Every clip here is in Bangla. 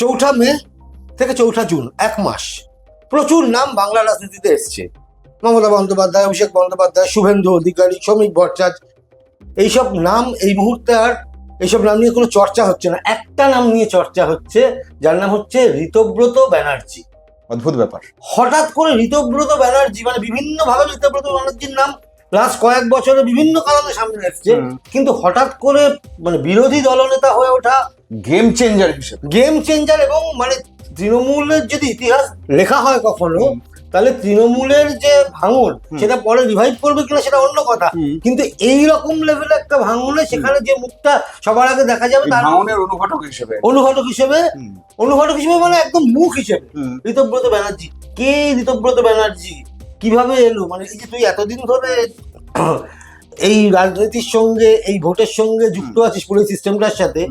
চৌঠা মে থেকে 4ঠা জুন 1 মাস প্রচুর নাম বাংলা রাজনীতিতে এসছে। মমতা বন্দ্যোপাধ্যায়, অভিষেক বন্দ্যোপাধ্যায়, শুভেন্দু অধিকারী, শ্রমিক ভট্টাচার্য, এইসব নাম এই মুহূর্তে আর এইসব নাম নিয়ে কোনো চর্চা হচ্ছে না। একটা নাম নিয়ে চর্চা হচ্ছে, যার নাম হচ্ছে ঋতব্রত ব্যানার্জি। অদ্ভুত ব্যাপার। হঠাৎ করে ঋতব্রত ব্যানার্জি, মানে বিভিন্ন ভাবে ঋতব্রত ব্যানার্জির নাম লাস্ট কয়েক বছরে বিভিন্ন কারণে সামনে এসছে, কিন্তু হঠাৎ করে মানে বিরোধী দলনেতা হয়ে ওঠা, গেম চেঞ্জার হিসেবে, গেম চেঞ্জার। এবং মানে তৃণমূলের যদি ইতিহাস লেখা হয় কখনো, তাহলে তৃণমূলের যে ভাঙন সেটা পরে রিভাইভ করবে কিনা সেটা অন্য কথা, কিন্তু এই রকম লেভেলে একটা ভাঙনে সেখানে যে মুখটা সবার আগে দেখা যাবে তার ভাঙনের অনুঘটক হিসেবে মানে একদম মুখ হিসেবে ঋতব্রত ব্যানার্জি। কে ঋতব্রত ব্যানার্জি, কিভাবে এলো? মানে এই যে তুই এতদিন ধরে এই রাজনীতির সঙ্গে, এই ভোটের সঙ্গে যুক্ত আছিস পুরো সিস্টেমটার সাথে,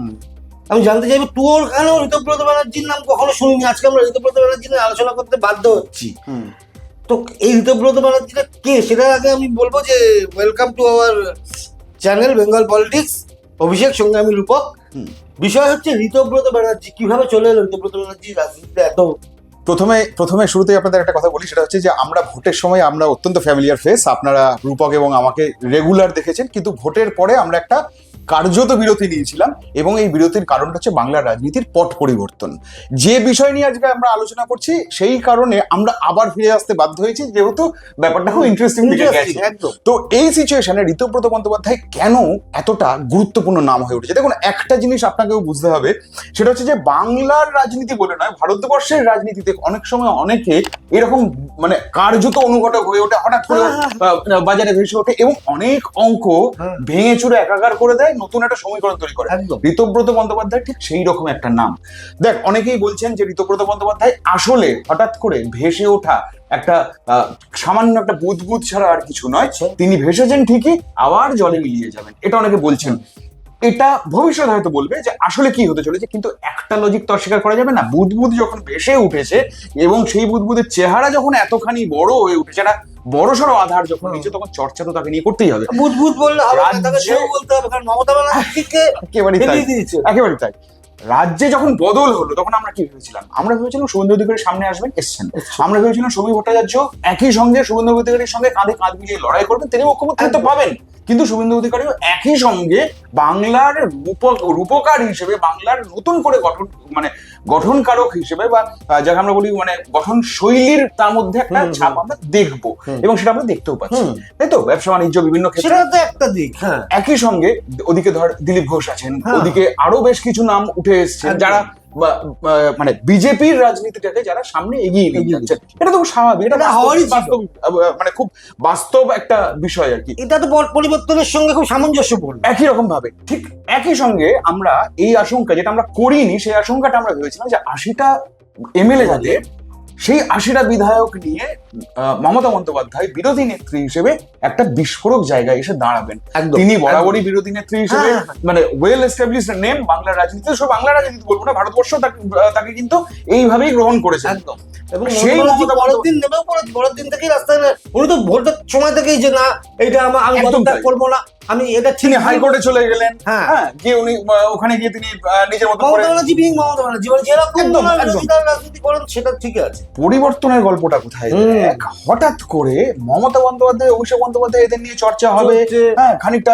আমি জানতে চাইবো তোর কেন ঋতব্রত ব্যানার্জির নাম কখনো শুনিনি। আজকে আমরা ঋতব্রত ব্যানার্জি নিয়ে আলোচনা করতে বাধ্য হচ্ছি। তো এই ঋতব্রত ব্যানার্জিটা কে, সেটার আগে আমি বলবো যে welcome to our channel Bengal politics. Abhishek, সঙ্গে আমি রূপক। বিষয় হচ্ছে ঋতব্রত ব্যানার্জি কিভাবে চলে এলো ঋতব্রত ব্যানার্জি রাজনীতিতে এত। প্রথমে শুরুতেই আপনাদের একটা কথা বলি, সেটা হচ্ছে যে আমরা ভোটের সময় আমরা অত্যন্ত ফ্যামিলিয়ার ফেস, আপনারা রূপক এবং আমাকে রেগুলার দেখেছেন, কিন্তু ভোটের পরে আমরা একটা কার্যত বিরতি নিয়েছিলাম, এবং এই বিরতির কারণটা হচ্ছে বাংলার রাজনীতির পট পরিবর্তন। যে বিষয় নিয়ে আজকে আমরা আলোচনা করছি সেই কারণে আমরা আবার ফিরে আসতে বাধ্য হয়েছি, যেহেতু ব্যাপারটা খুব ইন্টারেস্টিং দিকে গেছে। তো এই সিচুয়েশনে ঋতব্রত বন্দ্যোপাধ্যায় কেন এতটা গুরুত্বপূর্ণ নাম হয়ে উঠেছে, দেখুন একটা জিনিস আপনাকেও বুঝতে হবে, সেটা হচ্ছে যে বাংলার রাজনীতি বলে নয়, ভারতবর্ষের রাজনীতিতে অনেক সময় অনেকে এরকম মানে কার্যত অনুঘটক হয়ে ওঠে, হঠাৎ করে বাজারে ভেসে ওঠে এবং অনেক অঙ্ক ভেঙে চুরে একাকার করে দেয়, নতুন একটা সমীকরণ তৈরি করে। ঋতব্রত বন্দ্যোপাধ্যায় ঠিক সেই রকম একটা নাম। দেখ, অনেকেই বলছেন যে ঋতব্রত বন্দ্যোপাধ্যায় আসলে হঠাৎ করে ভেসে ওঠা একটা সামান্য একটা বুদবুদ ছাড়া আর কিছু নয়। তিনি ভেসেছেন ঠিকই, আবার জলে মিলিয়ে যাবেন, এটা অনেকে বলছেন। এটা ভবিষ্যৎ হয়তো বলবে যে আসলে কি হতে চলেছে, কিন্তু একটা লজিক তো অস্বীকার করা যাবে না। বুদবুদ যখন ভেসে উঠেছে এবং সেই বুদবুদের চেহারা যখন এতখানি বড় হয়ে উঠেছে, একটা বড় সড়ো আধার যখন নিচে, তখন চর্চা তো তাকে নিয়ে করতেই হবে। বুদবুদ বললে হবে না, তাকে সেও বলতে হবে, কারণ মমতা ব্যানার্জিকে একেবারেই তাই। রাজ্যে যখন বদল হলো তখন আমরা কি ভেবেছিলাম? আমরা ভেবেছিলাম শুভেন্দু অধিকারীর সামনে আসবেন, এসছেন। আমরা ভেবেছিলাম শ্রমিক ভট্টাচার্য একই সঙ্গে শুভেন্দু অধিকারীর সঙ্গে কাঁধে কাঁধ মিলিয়ে লড়াই করবেন, তিনি মুখ্যমন্ত্রী পাবেন, কিন্তু শুভেন্দু অধিকারীও একই সঙ্গে বাংলার রূপকার হিসেবে, বাংলার নতুন করে গঠনকারক হিসেবে, বা যাকে আমরা বলি মানে গঠন শৈলীর, তার মধ্যে একটা ছাপ আমরা দেখবো, এবং সেটা আমরা দেখতেও পাচ্ছি, তাই তো? ব্যবসা বাণিজ্য বিভিন্ন ক্ষেত্রে একটা দিক। একই সঙ্গে ওদিকে ধর দিলীপ ঘোষ আছেন, ওদিকে আরো বেশ কিছু নাম উঠে এসছেন যারা মানে বিজেপির রাজনীতিটাকে যারা সামনে এগিয়ে নিয়ে যাচ্ছে। এটা তো স্বাভাবিক, এটা মানে খুব বাস্তব একটা বিষয় আর কি। এটা তো পরিবর্তনের সঙ্গে খুব সামঞ্জস্যপূর্ণ। একই রকম ভাবে ঠিক একই সঙ্গে আমরা এই আশঙ্কা, যেটা আমরা করিনি সেই আশঙ্কাটা আমরা ভেবেছিলাম যে 80টা এমএলএ যাদের, সেই 80টা বিধায়ক নিয়ে মমতা বন্দ্যোপাধ্যায় বিরোধী নেত্রী হিসেবে একটা বিস্ফোরক জায়গায় এসে দাঁড়াবেন। তিনি বরাবরই বিরোধী নেত্রী হিসেবে মানে ওয়েল এস্টাবলিশড নেম বাংলার রাজনীতিতে, সব বাংলার রাজনীতি বলবো না, ভারতবর্ষ তাকে কিন্তু এইভাবেই গ্রহণ করেছে। একদম। এবং সেই পরের দিন নেমেও পরের দিন থেকেই রাস্তায়, উনি তো ভোটের সময় থেকেই যে না এটা আমি পদত্যাগ করবো না, আমি এটা তিনি হাইকোর্টে চলে গেলেন। হ্যাঁ, গিয়ে উনি ওখানে গিয়ে তিনি নিজের মতো করে মমতা ব্যানার্জি যেরকম রাজনীতি করেন সেটা ঠিক আছে। পরিবর্তনের গল্পটা কোথায়? হঠাৎ করে মমতা বন্দ্যোপাধ্যায়, অভিষেক বন্দ্যোপাধ্যায় এদের নিয়ে চর্চা হবে, হ্যাঁ, খানিকটা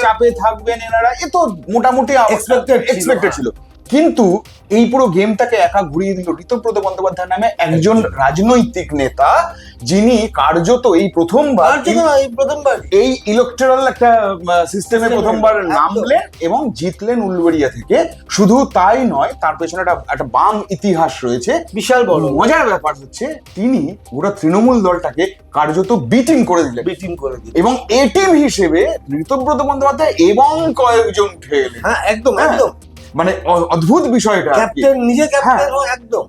চাপে থাকবেন এনারা, এ তো মোটামুটি এক্সপেক্টেড ছিল। কিন্তু এই পুরো গেমটাকে একা ঘুরিয়ে দিল ঋতব্রত বন্দ্যোপাধ্যায় নামে একজন রাজনৈতিক নেতা, যিনি কার্যত এই প্রথমবার এই ইলেকটরাল একটা সিস্টেমে প্রথমবার নামলেন এবং জিতলেন উলুবেড়িয়া থেকে। শুধু তাই নয়, তার পেছনে একটা বাম ইতিহাস রয়েছে বিশাল বড়। মজার ব্যাপার হচ্ছে তিনি গোটা তৃণমূল দলটাকে কার্যত বিটিং করে দিলেন, এবং এ টিম হিসেবে ঋতব্রত বন্দ্যোপাধ্যায় এবং কয়েকজন উঠে এলেন। হ্যাঁ, একদম। মানে অদ্ভুত বিষয়টা, একদম।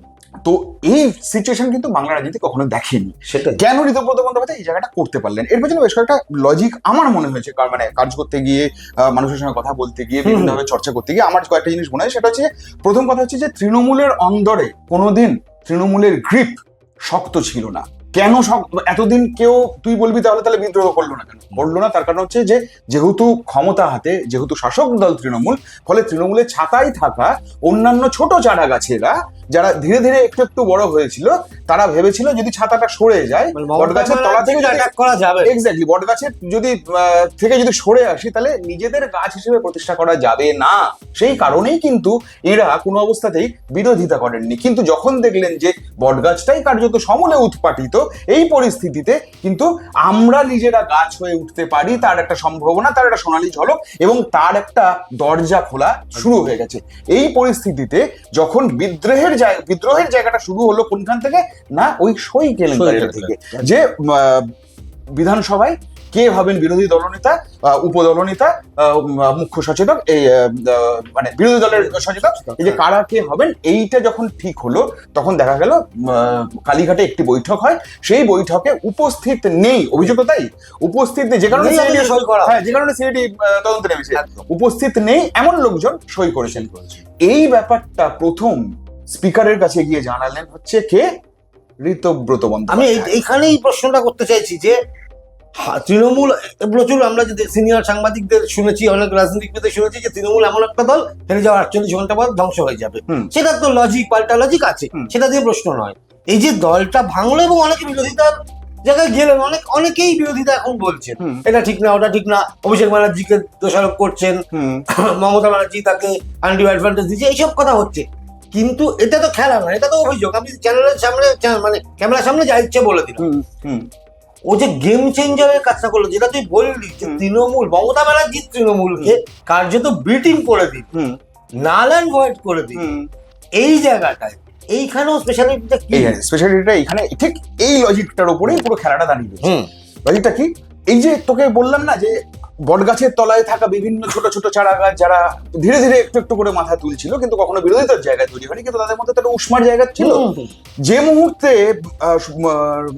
তো এই সিচুয়েশন কিন্তু বাংলা রাজনীতি কখনো দেখেনি। সেটা কেন ঋতব্রত বন্দ্যোপাধ্যায় এই জায়গাটা করতে পারলেন, এর পেছনে বেশ কয়েকটা লজিক আমার মনে হয়েছে। মানে কাজ করতে গিয়ে, মানুষের সঙ্গে কথা বলতে গিয়ে, বিভিন্নভাবে চর্চা করতে গিয়ে আমার কয়েকটা জিনিস মনে হয়। সেটা হচ্ছে, প্রথম কথা হচ্ছে যে তৃণমূলের অন্দরে কোনোদিন তৃণমূলের গ্রিপ শক্ত ছিল না। কেন সব এতদিন কেউ তুই বলবি তাহলে বিদ্রোহ করলো না কেন? করলো না, তার কারণ হচ্ছে যে যেহেতু ক্ষমতা হাতে, যেহেতু শাসক দল তৃণমূল, ফলে তৃণমূলের ছাতায় থাকা অন্যান্য ছোট চারা গাছেরা যারা ধীরে ধীরে একটু একটু বড় হয়েছিল, তারা ভেবেছিল যদি ছাতাটা সরে যায় বটগাছের তলা থেকে অ্যাটাক করা যাবে, এক্স্যাক্টলি বটগাছের যদি থেকে যদি সরে আসি তাহলে নিজেদের গাছ হিসেবে প্রতিষ্ঠা করা যাবে না। সেই কারণেই কিন্তু এরা কোনো অবস্থাতেই বিরোধিতা করেননি। কিন্তু যখন দেখলেন যে বটগাছটাই কার্যত সমূলে উৎপাটিত, এই পরিস্থিতিতে কিন্তু আমরা নিজেরা গাছ হয়ে উঠতে পারি, তার একটা সম্ভাবনা, তার একটা সোনালী ঝলক এবং তার একটা দরজা খোলা শুরু হয়ে গেছে। এই পরিস্থিতিতে যখন বিদ্রোহের জায়গাটা শুরু হলো কোনখান থেকে না, ওই সই কেলেঙ্কারি থেকে, যে বিধানসভায় কে হবেন বিরোধী দলনেতা, উপদলনেতা, মুখ্য সচেতক, এই মানে বিরোধী দলের সচেতক, এই যে কারা কে হবেন, এইটা যখন ঠিক হলো তখন দেখা গেল কালীঘাটে একটি বৈঠক হয়। সেই বৈঠকে উপস্থিত নেই, অভিযোগ তাই উপস্থিত নেই, যে কারণে যে কারণে সিআইডি তদন্তে নেমেছে, উপস্থিত নেই এমন লোকজন সই করেছেন। এই ব্যাপারটা প্রথম স্পিকারের কাছে গিয়ে জানালেন হচ্ছে কে, ঋতব্রত বন্দ্যোপাধ্যায়। আমি এইখানেই প্রশ্নটা করতে চাইছি যে তৃণমূল, প্রচুর আমরা যদি সিনিয়র সাংবাদিকদের শুনেছি, অনেক রাজনীতিকদের শুনেছি যে তৃণমূল এমন একটা দল হেরে যাওয়ার 48 ঘন্টা পর ধ্বংস হয়ে যাবে। সেটা তো লজিক, পাল্টা লজিক আছে, সেটা দিয়ে প্রশ্ন নয়। এই যে দলটা ভাঙলো এবং অনেকে বিরোধিতার জায়গায় গেলেন, অনেকেই বিরোধিতা এখন বলছেন এটা ঠিক না, ওটা ঠিক না, অভিষেক ব্যানার্জিকে দোষারোপ করছেন, মমতা ব্যানার্জি তাকে আনডিউ অ্যাডভান্টেজ দিচ্ছে, এইসব কথা হচ্ছে। কিন্তু এটা তো খেলা নয়, এটা তো অভিযোগ। আমি চ্যানেলের সামনে, মানে ক্যামেরার সামনে যা ইচ্ছে বলে দিলাম। ও যে গেম চেঞ্জারের কাজটা করলো, যেটা তুই বললি যে তৃণমূল, মমতা ব্যানার্জি তৃণমূলকে কার্যত বিটিং করে দিন, নাল অ্যান্ড ভয়েড করে দিন, এই জায়গাটায় এইখানেও স্পেশালিটিটা কি? স্পেশালিটিটা এখানে ঠিক এই লজিকটার উপরেই পুরো খেলাটা দাঁড়িয়ে রয়েছে। লজিকটা কি? এই যে তোকে বললাম না যে বটগাছের তলায় থাকা বিভিন্ন ছোট ছোট চারা গাছ যারা ধীরে ধীরে একটু একটু করে মাথা তুলছিল, কিন্তু কখনো বিরোধিতার জায়গায় তৈরি হয়নি, কিন্তু তাদের মধ্যে একটা উষ্মার জায়গা ছিল। যে মুহূর্তে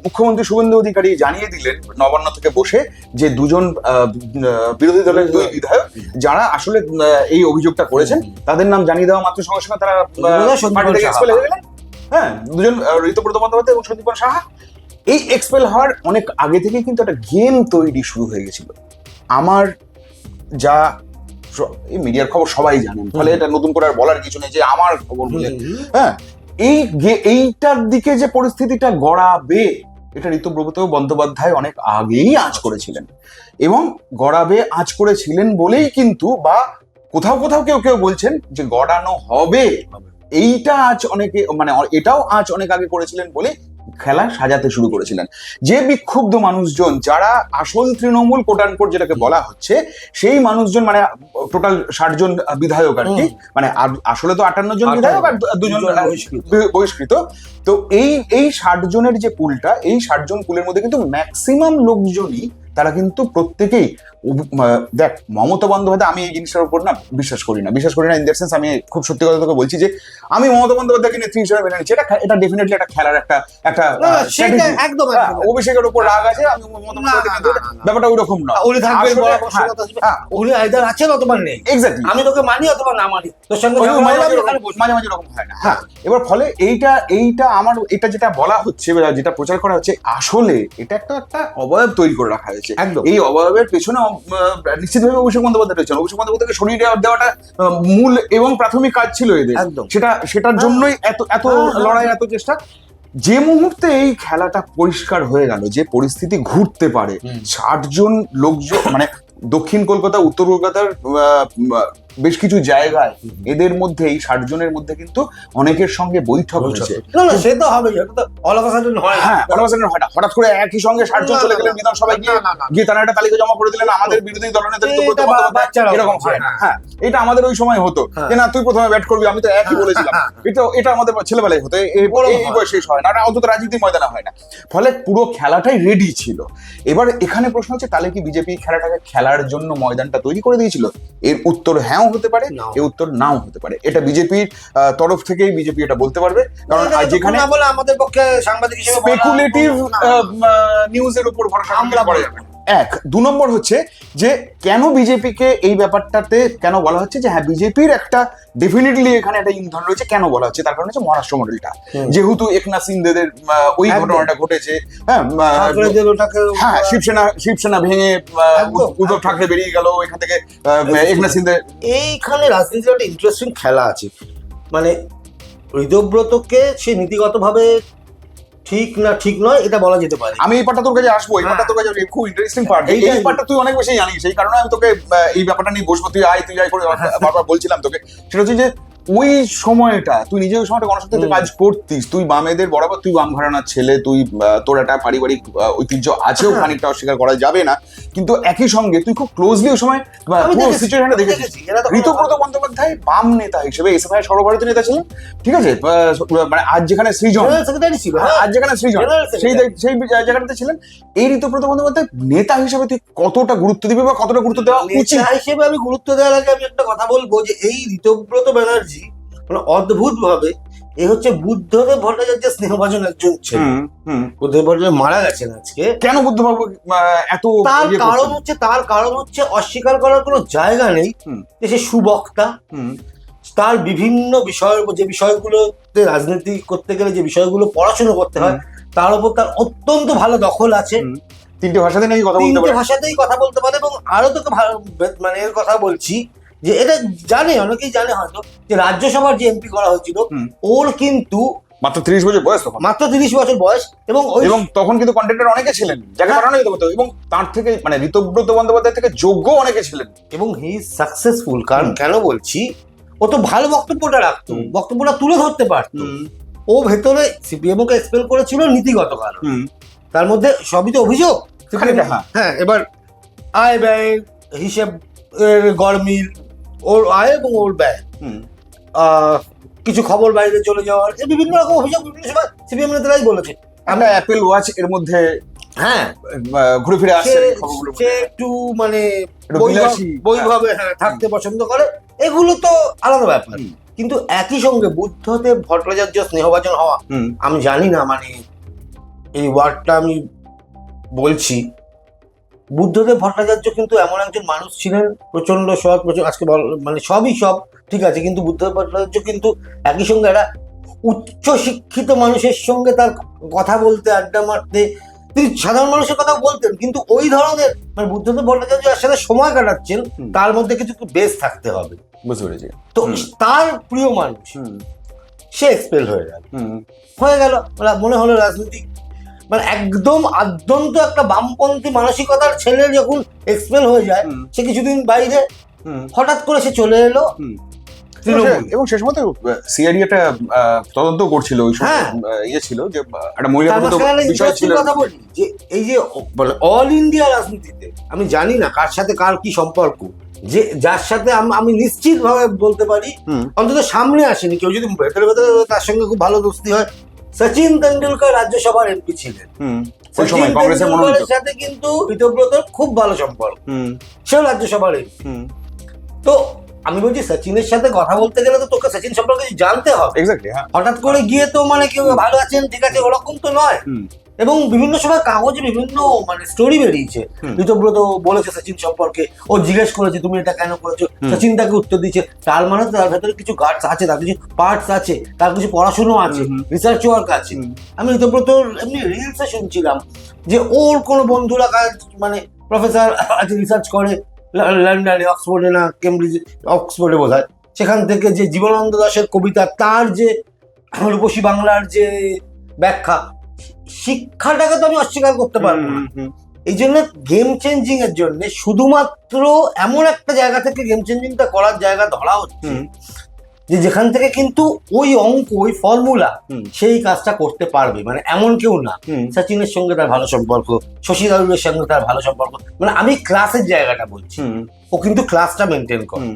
মুখ্যমন্ত্রী শুভেন্দু অধিকারী জানিয়ে দিলেন নবান্ন থেকে বসে যে দুজন বিরোধী দলের দুই বিধায়ক যারা আসলে এই অভিযোগটা করেছেন, তাদের নাম জানিয়ে দেওয়া মাত্র সঙ্গে সঙ্গে তারা পার্টি থেকে এক্সপেল হয়ে গেলেন। হ্যাঁ, দুজন, ঋতব্রত বন্দ্যোপাধ্যায় এবং সন্দীপন সাহা। এই এক্সপেল হওয়ার অনেক আগে থেকে কিন্তু একটা গেম তৈরি শুরু হয়ে গেছিল। আমার যা এই মিডিয়ার খবর সবাই জানেন, ফলে এটা নতুন করে আর বলার কিছু নেই যে আমার খবর বলে। হ্যাঁ, এইটার দিকে যে পরিস্থিতিটা গড়াবে, এটা ঋতব্রত বন্দ্যোপাধ্যায় অনেক আগেই আঁচ করেছিলেন, এবং গড়াবে আঁচ করেছিলেন বলেই কিন্তু, বা কোথাও কোথাও কেউ কেউ বলছেন যে গড়ানো হবে, এইটা আজ অনেকে, মানে এটাও আজ অনেক আগে করেছিলেন বলে খেলা সাজাতে শুরু করেছিলেন। যে বিক্ষুব্ধ মানুষজন, যারা আসল তৃণমূল কোটানকোট যেটাকে বলা হচ্ছে, সেই মানুষজন, মানে টোটাল 60 জন বিধায়ক আর কি, মানে আসলে তো 58 জন বিধায়ক আর 2 জন বহিষ্কৃত। তো এই 60 জনের যে পুলটা, এই 60 জন পুলের মধ্যে কিন্তু ম্যাক্সিমাম লোকজনই, তারা কিন্তু প্রত্যেকেই, দেখ মমতা বন্দ্যোপাধ্যায়, আমি এই জিনিসটার উপর না বিশ্বাস করি না ইন দ্যাট সেন্স, আমি খুব সত্যি কথা তোকে বলছি যে আমি মমতা বন্দ্যোপাধ্যায়কে নেত্রী হিসেবে মেনে নিচ্ছি। এটা ডেফিনেটলি একটা খেলার একটা অভিষেকের উপর রাগ আছে, আমি মমতা বন্দ্যোপাধ্যায়, ব্যাপারটা ওইরকম না, উনি থাকবেন, উনি আইদার আছেন অথবা নেই। এক্স্যাক্টলি, আমি তোকে মানি অথবা না মানি, তোর সঙ্গে মাঝে মাঝে এরকম হয় না। হ্যাঁ, এবার ফলে এইটা আমার, এটা যেটা বলা হচ্ছে, যেটা প্রচার করা হচ্ছে, আসলে এটা একটা অবয়ব তৈরি করে রাখা হয়েছে। এই অবয়বের পেছনে নিশ্চিতভাবে অভিষেক বন্দ্যোপাধ্যায় রয়েছেন। অভিষেক বন্দ্যোপাধ্যায়কে সরিয়ে দেওয়াটা মূল এবং প্রাথমিক কাজ ছিল এদের। সেটার জন্যই এত লড়াই, এত চেষ্টা। যে মুহূর্তে এই খেলাটা পরিষ্কার হয়ে গেল যে পরিস্থিতি ঘুরতে পারে, 60 জন লোকজন, মানে দক্ষিণ কলকাতা, উত্তর কলকাতার বেশ কিছু জায়গায় এদের মধ্যে, এই 60 জনের মধ্যে কিন্তু অনেকের সঙ্গে বৈঠক হয়েছে। সে তো হবে, হ্যাঁ, হয় না, হঠাৎ করে একই সঙ্গে 60 জন চলে গেলেন বিধানসভায়, গিয়ে তারা একটা তালিকা জমা করে দিলেন, আমাদের বিরোধী দলনেতা এরকম হয় না। হ্যাঁ, এটা আমাদের ওই সময় হতো যে না, তুই প্রথমে ব্যাট করবি, আমি তো একই বলেছিলাম। এটা আমাদের ছেলেবেলায় হতো, এই বয়সে হয় না, অন্তত রাজনীতি ময়দানে হয় না। ফলে পুরো খেলাটাই রেডি ছিল। এবার এখানে প্রশ্ন হচ্ছে, তাহলে কি বিজেপি খেলাটাকে খেলার জন্য ময়দানটা তৈরি করে দিয়েছিল? এর উত্তর হ্যাঁ হতে পারে, এর উত্তর নাও হতে পারে। এটা বিজেপির তরফ থেকেই বিজেপি এটা বলতে পারবে, কারণ যেখানে আমাদের পক্ষে সাংবাদিক হিসেবে স্পেকুলেটিভ নিউজের উপর ভরসা করতে পারা যাবে না। এক। 2 নম্বর হচ্ছে যে কেন বিজেপিকে এই ব্যাপারটাতে কেন বলা হচ্ছে যে হ্যাঁ বিজেপির একটা ডেফিনেটলি এখানে একটা ইন্ধন রয়েছে, কেন বলা হচ্ছে তার কারণ হচ্ছে মহারাষ্ট্র মডেলটা, যেহেতু একনাথ সিন্ধেদের ওই একদম। ঘটনাটা ঘটেছে, হ্যাঁ ঠাকরেদের ওটাকে হ্যাঁ শিবসেনা ভেঙে একদম, উদ্ধব ঠাকরে বেরিয়ে গেল এখান থেকে, একনাথ সিন্ধে। এইখানে রাজনীতির একটা ইন্টারেস্টিং খেলা আছে। মানে ঋতব্রতকে সে নীতিগতভাবে ঠিক না ঠিক নয় এটা বলা যেতে পারে। আমি এই পার্টটা তোর কাছে আসবো, এই পার্টটা তোর কাছে খুব ইন্টারেস্টিং পার্ট, এই এইটাই। পার্টটা তুই অনেক বেশি জানিস, এই কারণে আমি তোকে এই ব্যাপারটা নিয়ে বসবো, তুই আয় করে বারবার বলছিলাম তোকে। সেটা হচ্ছে যে ওই সময়টা তুই নিজে ওই সময়টা গণশক্তিতে কাজ করতিস, তুই বামেদের বরাবর, তুই বাম ঘরানার ছেলে, তুই তোর একটা পারিবারিক ঐতিহ্য আছেও খানিকটা, অস্বীকার করা যাবে না, কিন্তু একই সঙ্গে তুই খুব ক্লোজলি ওই সময় পুরো সিচুয়েশনটা দেখেছিস। ঋতব্রত বন্দ্যোপাধ্যায় বাম নেতা হিসেবে এসএফআই সর্বভারতীয় নেতা ছিলেন, ঠিক আছে, মানে আজ যেখানে সৃজন, সেক্রেটারি ছিল, আজ যেখানে সৃজন General Secretary। সেই জায়গাটাতে ছিলেন। এই ঋতব্রত বন্দ্যোপাধ্যায় নেতা হিসেবে তুই কতটা গুরুত্ব দিবি বা কতটা গুরুত্ব দেওয়া উচিত? নেতা হিসেবে আমি গুরুত্ব দেওয়ার আগে আমি একটা কথা বলবো যে এই ঋতব্রত ব্যানার্জি মানে অদ্ভুত ভাবে এ হচ্ছে বুদ্ধদেব ভট্টাচার্যের স্নেহভাজন একজন ছেলে। বুদ্ধদেব ভট্টাচার্য মারা গেছেন আজকে। কেন বুদ্ধবাবু এত তার ইয়ে কারণ করছেন? হচ্ছে অস্বীকার করার কোনো জায়গা নেই যে সে সুবক্তা। তার বিভিন্ন বিষয়, যে বিষয়গুলোতে রাজনীতি করতে গেলে যে বিষয়গুলো পড়াশোনা করতে হয় তার উপর তার অত্যন্ত ভালো দখল আছে। 3টে ভাষাতে নাকি কথা বলতে 3টে পারে, ভাষাতেই কথা বলতে পারে। এবং আরো তোকে মানে এর কথা বলছি যে এটা জানে, অনেকেই জানে হয়তো, যে রাজ্যসভার যে এমপি করা হয়েছিল ওর কিন্তু মাত্র 30 বছর বয়স তখন, মাত্র 30 বছর বয়স, এবং তখন কিন্তু কন্টেন্টার অনেকে ছিলেন যাকে পাঠানো যেতে পারতো, এবং তার থেকে মানে ঋতব্রত বন্দ্যোপাধ্যায় থেকে যোগ্য অনেকে ছিলেন, এবং হি ইজ সাকসেসফুল। কারণ কেন বলছি, ও তো ভালো বক্তব্যটা রাখতো, বক্তব্যটা তুলে ধরতে পারতো। ও ভেতরে সিপিএম কে এক্সপেল করেছিল নীতিগত কারণ, তার মধ্যে সবই তো অভিযোগ। হ্যাঁ, এবার আয় ব্যয় হিসেব গরমিল, ওর আয় এবং ওর ব্যয়, কিছু খবর বাইরে চলে যাওয়ার, বিভিন্ন রকম অভিযোগ বিভিন্ন সময় সিপিএম নেতারাই বলেছে। আমরা অ্যাপেল ওয়াচ এর মধ্যে হ্যাঁ ঘুরে ফিরে আসছে খবরগুলো, সে একটু মানে বিলাসী, বইভাবে থাকতে পছন্দ করে, এগুলো তো আলাদা ব্যাপার। কিন্তু একই সঙ্গে বুদ্ধদেব ভট্টাচার্য স্নেহভাজন হওয়া, আমি জানি না মানে এই ওয়ার্ডটা আমি বলছি, বুদ্ধদেব ভট্টাচার্য কিন্তু এমন একজন মানুষ ছিলেন, প্রচন্ড সৎ, আজকে মানে সবই সব ঠিক আছে, কিন্তু বুদ্ধদেব ভট্টাচার্য কিন্তু একই সঙ্গে একটা উচ্চ শিক্ষিত মানুষের সঙ্গে তার কথা বলতে, আড্ডা মারতে, তিনি সাধারণ মানুষের কথা বলতেন, কিন্তু ওই ধরনের মানে বুদ্ধদেব ভট্টাচার্য যার সাথে সময় কাটাচ্ছেন তার মধ্যে কিছু বেস থাকতে হবে, বুঝতে পেরেছি। তো তার প্রিয় মানুষ সে এক্সপেল হয়ে গেল, মনে হলো রাজনীতি মানে একদম আদ্যন্ত একটা বামপন্থী মানসিকতার ছেলে যখন এক্সপেল হয়ে যায়, সে কিছুদিন বাইরে, হঠাৎ করে সে চলে এলো এবং শেষ মতো সিআইডি একটা তদন্ত করছিল, ওই সময় ইয়ে ছিল যে একটা মহিলা বিষয় ছিল। কথা বলি যে এই যে অল ইন্ডিয়া রাজনীতিতে আমি জানি না কার সাথে কার কি সম্পর্ক, যে যার সাথে আমি নিশ্চিত ভাবে বলতে পারি অন্তত সামনে আসেনি কেউ, যদি ভেতরে ভেতরে তার সঙ্গে খুব ভালো দোস্তি হয়, সচিন তেন্ডুলকর রাজ্যসভার এমপি ছিলেন, সচিন তেন্ডুলকরের সাথে কিন্তু ঋতব্রতর খুব ভালো সম্পর্ক, সেও রাজ্যসভার এমপি। তো আমি বলছি সচিনের সাথে কথা বলতে গেলে তো তোকে সচিন সম্পর্কে জানতে হবে, হঠাৎ করে গিয়ে তো মানে কেউ ভালো আছেন ঠিক আছে ওরকম তো নয়। এবং বিভিন্ন সময় কাগজে বিভিন্ন মানে স্টোরি বেরিয়েছে, ঋতব্রত বলেছে সচিন সম্পর্কে, ও জিজ্ঞেস করেছে তুমি এটা কেন করেছো, সচিন তাকে উত্তর দিচ্ছে, তার মানে তার ভেতরে কিছু গার্ডস আছে, তার কিছু পার্টস আছে, তার কিছু পড়াশোনা আছে, রিসার্চ ওয়ার্ক আছে। আমি ঋতব্রত এমনি রিলসে শুনছিলাম যে ওর কোনো বন্ধুরা কাজ মানে প্রফেসর আছে, রিসার্চ করে লন্ডনে, অক্সফোর্ডে না কেমব্রিজ, অক্সফোর্ডে বোধহয়, সেখান থেকে যে জীবনানন্দ দাশের কবিতা, তার যে রূপসী বাংলার যে ব্যাখ্যা, শিক্ষাটাকে তো আমি অস্বীকার করতে পারবো না। এই জন্য গেম চেঞ্জিং এর জন্য শুধুমাত্র এমন একটা জায়গা থেকে গেম চেঞ্জিংটা করার জায়গা ধরা হচ্ছে যে যেখান থেকে কিন্তু ওই অঙ্ক, ওই ফর্মুলা সেই কাজটা করতে পারবে, মানে এমন কেউ না। সচিনের সঙ্গে তার ভালো সম্পর্ক, শশী থারুরের সঙ্গে তার ভালো সম্পর্ক, মানে আমি ক্লাসের জায়গাটা বলছি, ও কিন্তু ক্লাসটা মেনটেন করে,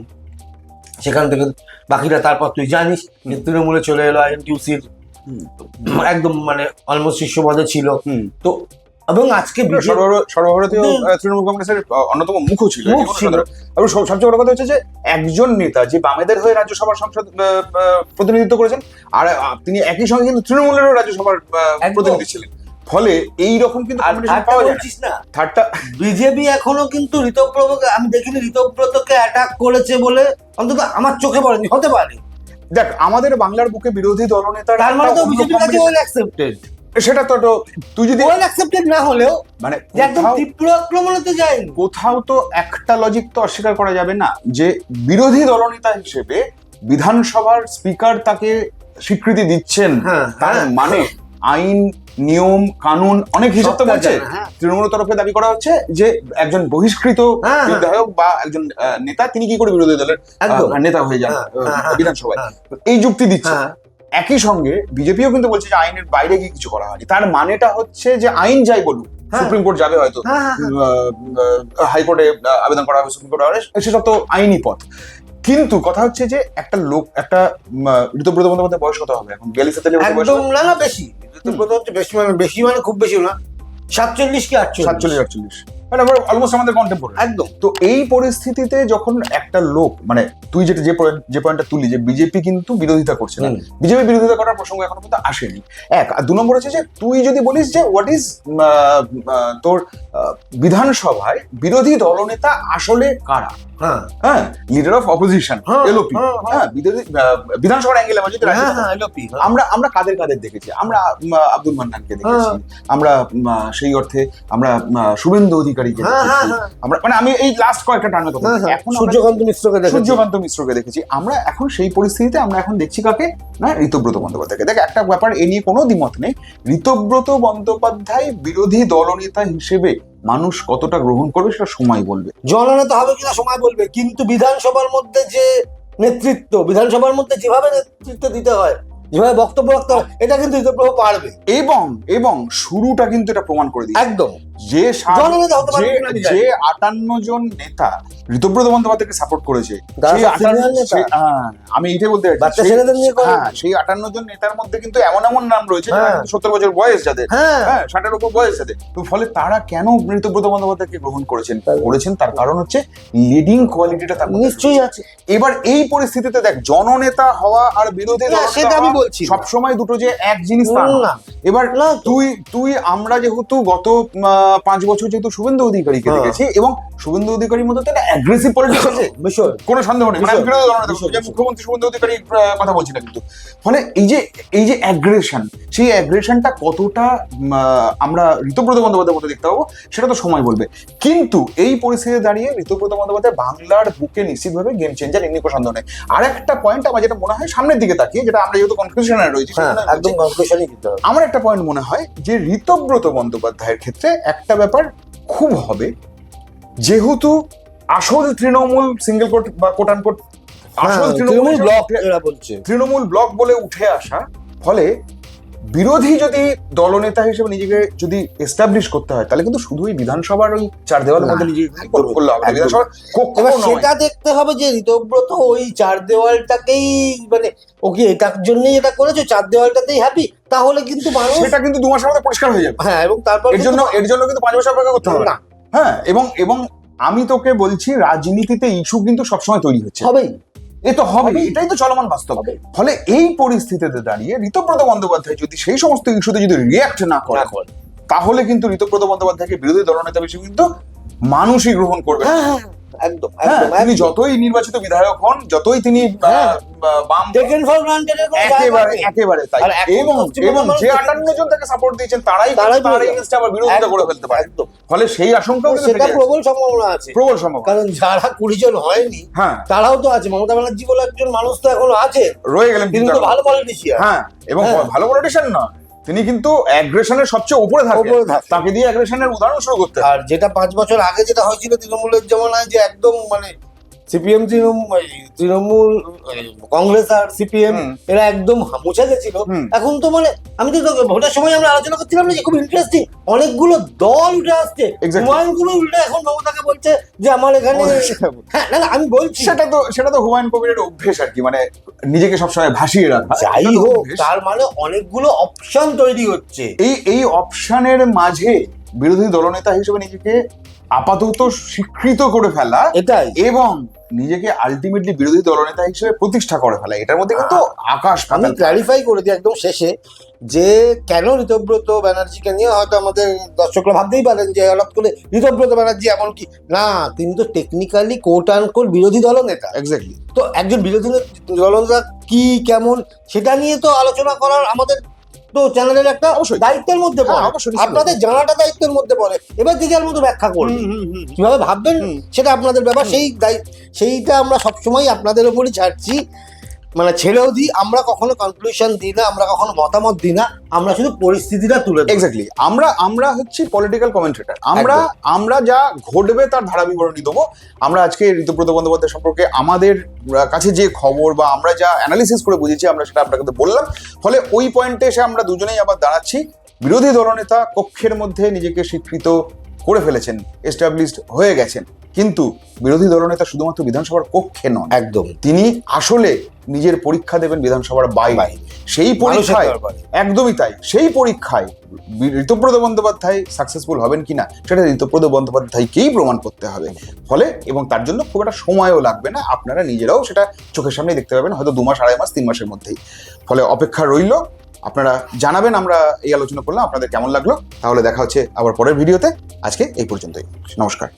সেখান থেকে বাকিরা তারপর তুই জানিস তৃণমূলে চলে এলো, আইএনটিউসির একদম মানে অলমোস্ট শীর্ষ পদে ছিল। তো এবং আজকে সর্বভারতীয় তৃণমূল কংগ্রেসের অন্যতম মুখ ছিল। এবং সবচেয়ে বড় কথা হচ্ছে যে একজন নেতা যে বামেদের হয়ে রাজ্যসভার সংসদ প্রতিনিধিত্ব করেছেন, আর তিনি একই সঙ্গে কিন্তু তৃণমূলেরও রাজ্যসভার প্রতিনিধি ছিলেন। ফলে এই রকম কিন্তু আর combination থার্ডটা পাওয়া যায় না। বলছিস না, থার্ডটা বিজেপি এখনো কিন্তু ঋতব্রতকে, আমি দেখিনি ঋতব্রতকে অ্যাটাক করেছে বলে, অন্তত আমার চোখে পড়েনি, হতে পারে। দেখ, আমাদের বাংলার বুকে বিরোধী দলনেতার তার মানে একটা তো অন্য বিজেপির কাছে combination- ওয়েল অ্যাকসেপ্টেড, সেটা তো তুই যদি ওয়েল অ্যাকসেপ্টেড না হলেও মানে যে একদম কোথাও- তীব্র আক্রমণে তো যায়নি। কোথাও তো একটা লজিক তো অস্বীকার করা যাবে না যে বিরোধী দলনেতা হিসেবে বিধানসভার স্পিকার তাকে স্বীকৃতি দিচ্ছেন, হ্যাঁ, তার হ্যাঁ। মানে আইন নিয়ম কানুন অনেক হিসাব তো সবটা বলছে। জানা, হ্যাঁ। তৃণমূলের তরফে দাবি করা হচ্ছে যে একজন বহিষ্কৃত হ্যাঁ, হ্যাঁ। বিধায়ক বা একজন নেতা তিনি কি করে বিরোধী দলের একদম। নেতা হয়ে যান হ্যাঁ, হ্যাঁ, বিধানসভায়, হ্যাঁ। তো এই যুক্তি দিচ্ছে। হ্যাঁ। একই সঙ্গে বিজেপিও কিন্তু বলছে যে আইনের বাইরে গিয়ে কিছু করা হয়নি, তার মানেটা হচ্ছে যে আইন যাই বলুক, হ্যাঁ। সুপ্রিম কোর্ট যাবে হয়তো, হ্যাঁ, হ্যাঁ, হাইকোর্টে আবেদন করা হবে, সুপ্রিম কোর্টে হবে, সেটা তো আইনি পথ। কিন্তু কথা হচ্ছে যে একটা লোক, একটা ঋতব্রত বন্দ্যোপাধ্যায় বয়স কত হবে এখন? 42-43 বছর বয়স একদম হবে? না, না বেশি, ঋতব্রত হচ্ছে বেশি মানে খুব বেশি না, 47 কি 48, 47-48, মানে অলমোস্ট আমাদের কন্টেম্পোরারি। একদম। তো এই পরিস্থিতিতে যখন একটা লোক, মানে তুই যেটা যে পয়েন্টটা তুলি যে বিজেপি কিন্তু বিরোধিতা করছে না, হুম। বিজেপি বিরোধিতা করার প্রসঙ্গ এখনো কিন্তু আসেনি, এক। আর 2 নম্বর হচ্ছে যে তুই যদি বলিস যে হোয়াট ইজ তোর বিধানসভায় বিরোধী দলনেতা আসলে কারা, হ্যাঁ, হ্যাঁ, লিডার অফ অপোজিশন, হ্যাঁ, এলওপি, হ্যাঁ, হ্যাঁ। হ্যাঁ, বিধানসভার অ্যাঙ্গেলে আমরা যদি হ্যাঁ, রাজি হ্যাঁ, LP, হ্যাঁ। আমরা কাদের কাদের দেখেছি? আমরা আব্দুল মান্নানকে দেখেছি, আমরা সেই অর্থে আমরা শুভেন্দু অধিকারীকে হ্যাঁ, দেখেছি, হ্যাঁ, হ্যাঁ। আমরা মানে আমি এই লাস্ট কয়েকটা টার্মে কথা হ্যাঁ, বলছি। হ্যাঁ। এখন আমরা সূর্যকান্ত মিশ্রকে দেখেছি। সূর্যকান্ত মিশ্রকে দেখেছি। আমরা এখন সেই পরিস্থিতিতে আমরা এখন দেখছি কাকে? না, ঋতব্রত বন্দ্যোপাধ্যায়কে। দেখ, একটা ব্যাপার এ নিয়ে কোনো দ্বিমত নেই, ঋতব্রত বন্দ্যোপাধ্যায় বিরোধী দলনেতা হিসেবে মানুষ কতটা গ্রহণ করবে সেটা সময় বলবে। জননেতা হবে কিনা সময় বলবে, কিন্তু বিধানসভার মধ্যে যে নেতৃত্ব, বিধানসভার মধ্যে যেভাবে নেতৃত্ব দিতে হয়, যেভাবে বক্তব্য রাখতে হয়, এটা কিন্তু ঋতব্রত পারবে। এবং শুরুটা কিন্তু এটা প্রমাণ করে দিচ্ছে একদম। যে জননেতা হতে পারবে কিনা আমি জানি যে না। 58 জন নেতা ঋতব্রত বন্দ্যোপাধ্যায়কে সাপোর্ট করেছে, তারা সেই সব senior নেতা। আমি এইটাই বলতে চাইছি, বাচ্চা ছেলেদের নিয়ে করে। হ্যাঁ, সেই 58 জন নেতার মধ্যে কিন্তু এমন এমন নাম রয়েছে যারা হ্যাঁ। কিন্তু 70 বছর বয়স যাদের, হ্যাঁ। হ্যাঁ, 60-এর উপর বয়স যাদের। তো ফলে তারা কেন ঋতব্রত বন্দ্যোপাধ্যায়কে গ্রহণ করেছেন তার কারণ হচ্ছে লিডিং কোয়ালিটিটা তার মধ্যে নিশ্চয়ই আছে। এবার এই পরিস্থিতিতে দেখ, জননেতা হওয়া আর বিরোধী না, দলনেতা সেটা আমি হওয়া বলছি না। সবসময় দুটো যে এক জিনিস তা না। না। এবার না তো। তুই আমরা যেহেতু গত 5 বছর যেহেতু শুভেন্দু অধিকারীকে হ্যাঁ। দেখেছি, এবং শুভেন্দু অধিকারীর মধ্যে তো একটা অ্যাগ্রেসিভ পলিটিক্স আছে, বিষয়। কোনো সন্দেহ নেই। মানে আমি বিষয়। বিরোধী দলনেতা বিষয়। যে মুখ্যমন্ত্রী শুভেন্দু অধিকারীর কথা বলছি না, কিন্তু ফলে এই যে অ্যাগ্রেশন, সেই অ্যাগ্রেশনটা কতটা আমরা ঋতব্রত বন্দ্যোপাধ্যায়ের মধ্যে দেখতে পাবো সেটা তো সময় বলবে। কিন্তু এই পরিস্থিতিতে দাঁড়িয়ে ঋতব্রত বন্দ্যোপাধ্যায় বাংলার বুকে নিশ্চিতভাবে গেম চেঞ্জার, এমনি কোনো সন্দেহ নেই। আর একটা পয়েন্ট আমার যেটা মনে হয় সামনের দিকে তাকিয়ে, যেটা আমরা যেহেতু কনফিউশনে রয়েছি, হ্যাঁ, সেজন্য আমি একদম বলছি, কনক্লুশনই দিতে হবে। আমার একটা পয়েন্ট মনে হয় যে ঋতব্রত বন্দ্যোপাধ্যায়ের ক্ষেত্রে একটা ব্যাপার খুব হবে, যেহেতু আসল তৃণমূল সিঙ্গেল কোট বা কোট আনকোট আসল তৃণমূল ব্লক এরা বলছে। তৃণমূল ব্লক বলে উঠে আসা, ফলে বিরোধী যদি দলনেতা হিসেবে নিজেকে যদি এস্টাবলিশ করতে হয়, তাহলে কিন্তু শুধুই বিধানসভার ওই 4 দেওয়ালের মধ্যে নিজেকে করলে হবে না। একদম। বিধানসভার কক্ষ এবার নয়। সেটা দেখতে হবে যে ঋতব্রত ওই 4 দেওয়ালটাকেই, মানে ও কি এটার জন্যই এটা করেছে, 4 দেওয়ালটাতেই হ্যাপি, তাহলে কিন্তু মানুষ, সেটা কিন্তু 2 মাসের মধ্যে পরিষ্কার হয়ে যাবে। হ্যাঁ, এবং তারপর এর জন্য কিন্তু 5 বছর অপেক্ষা করতে হবে না, না। হ্যাঁ, এবং আমি তোকে বলছি, রাজনীতিতে ইস্যু কিন্তু সবসময় তৈরি হচ্ছে, হবেই। এ তো হবে, এটাই তো চলমান বাস্তব। ফলে এই পরিস্থিতিতে দাঁড়িয়ে ঋতব্রত বন্দ্যোপাধ্যায় যদি সেই সমস্ত ইস্যুতে যদি রিয়াক্ট না করে, তাহলে কিন্তু ঋতব্রত বন্দ্যোপাধ্যায়কে বিরোধী দলনেতা হিসেবে কিন্তু মানুষই গ্রহণ করবে। হ্যাঁ, হ্যাঁ, একদম হ্যাঁ, একদম। তিনি যতই নির্বাচিত বিধায়ক হন, যতই তিনি হ্যাঁ। বাম, টেকেন ফর গ্রান্টেড এর কোনো জায়গা নেই। একেবারে তাই। আর এখন এবং পশ্চিমবঙ্গের মানুষ যে 58 জন তাকে সাপোর্ট দিয়েছেন, তারাই বলে তার যাবে। এগেইনস্টে আবার বিরোধিতা করে ফেলতে পারে। একদম। ফলে সেই আশঙ্কাও কিন্তু সেটা থেকে যাচ্ছে। প্রবল সম্ভাবনা আছে, প্রবল সম্ভব। কারণ যারা 20 জন হয়নি হ্যাঁ, তারাও তো আছে। মমতা ব্যানার্জি বলে একজন মানুষ তো এখনো আছে, রয়ে গেলেন তিনি কিন্তু তো ভালো পলিটিশিয়ান। হ্যাঁ, এবং হ্যাঁ। ভালো পলিটিশিয়ান না, তিনি কিন্তু অ্যাগ্রেশনের সবচেয়ে উপরে উপরে থাকেন, থাকেন। তাকে দিয়ে অ্যাগ্রেশনের উদাহরণ শুরু করতে হয়। আর যেটা 5 বছর আগে যেটা হয়েছিল তৃণমূলের জমানায়, যে একদম মানে সিপিএম তৃণমূল কংগ্রেস আর সিপিএম হুম। এরা একদম মুছে গেছিল। হুম। এখন তো মানে আমি তো ভোটের সময় আমরা আলোচনা করছিলাম না, যে খুব ইন্টারেস্টিং অনেকগুলো দল উঠে আসছে। Exactly. হুমায়ুন কবির উল্টে এখন মমতাকে বলছে যে আমার এখানে, হ্যাঁ, না, আমি বলছি সেটা তো হুমায়ুন কবিরের অভ্যেস আর কি, মানে নিজেকে সবসময় ভাসিয়ে রাখা। যাই এটা তো হোক, অভ্যেস। তার মানে অনেকগুলো অপশন তৈরি হচ্ছে। এই অপশনের মাঝে বিরোধী দলনেতা হিসেবে নিজেকে আপাতত স্বীকৃত করে ফেলা এটাই এবং নিজেকে আলটিমেটলি বিরোধী দলনেতা হিসেবে প্রতিষ্ঠা করে ফেলা, এটার মধ্যে কিন্তু আকাশ আমি পাতাল। ক্লারিফাই করে দিই একদম শেষে যে কেন ঋতব্রত ব্যানার্জিকে নিয়ে হয়তো আমাদের দর্শকরা ভাবতেই পারেন যে হঠাৎ করে ঋতব্রত ব্যানার্জি এমন কি না, তিনি তো টেকনিক্যালি কোট অ্যান্ড কোট বিরোধী দলনেতা। এক্স্যাক্টলি। তো একজন বিরোধী দলনেতা কি কেমন সেটা নিয়ে তো আলোচনা করার আমাদের তো চ্যানেলের একটা অবশ্যই। দায়িত্বের মধ্যে হ্যাঁ, পড়ে, অবশ্যই, নিশ্চয়ই। আপনাদের জানাটা দায়িত্বের মধ্যে পড়ে। এবার যে যার মতো ব্যাখ্যা করবে, কিভাবে ভাববেন সেটা আপনাদের ব্যাপার। সেইটা আমরা সবসময় আপনাদের উপরই ছাড়ছি, মানে ছেড়েও দিই। আমরা কখনো কনক্লুশন দিই না, আমরা কখনো মতামত দিই না, আমরা শুধু পরিস্থিতিটা তুলে ধরি। এক্স্যাক্টলি। আমরা হচ্ছি পলিটিক্যাল কমেন্টেটর। আমরা যা ঘটবে তার ধারা বিবরণী দেবো। আমরা আজকে ঋতুব্রত বন্দ্যোপাধ্যায় সম্পর্কে আমাদের কাছে যে খবর বা আমরা যা অ্যানালিসিস করে বুঝেছি আমরা সেটা আপনাকে বললাম। ফলে ওই পয়েন্টে এসে আমরা দুজনেই আবার দাঁড়াচ্ছি, বিরোধী দলনেতা কক্ষের মধ্যে নিজেকে স্বীকৃত করে ফেলেছেন, এস্টাবলিশড হয়ে গেছেন, কিন্তু বিরোধী দলনেতা শুধুমাত্র বিধানসভার কক্ষে নন, একদম তিনি আসলে নিজের পরীক্ষা দেবেন বিধানসভার বাইরে। সেই পরীক্ষায় একদমই তাই, সেই পরীক্ষায় ঋতব্রত বন্দ্যোপাধ্যায় সাকসেসফুল হবেন কিনা সেটা ঋতব্রত বন্দ্যোপাধ্যায়কেই প্রমাণ করতে হবে। ফলে এবং তার জন্য খুব একটা সময়ও লাগবে না, আপনারা নিজেরাও সেটা চোখের সামনে দেখতে পাবেন হয়তো 2 মাস, 2.5 মাস, 3 মাসের মধ্যেই। ফলে অপেক্ষা রইল, আপনারা জানাবেন আমরা এই আলোচনা করলাম আপনাদের কেমন লাগলো। তাহলে দেখা হচ্ছে আবার পরের ভিডিওতে। আজকে এই পর্যন্তই, নমস্কার।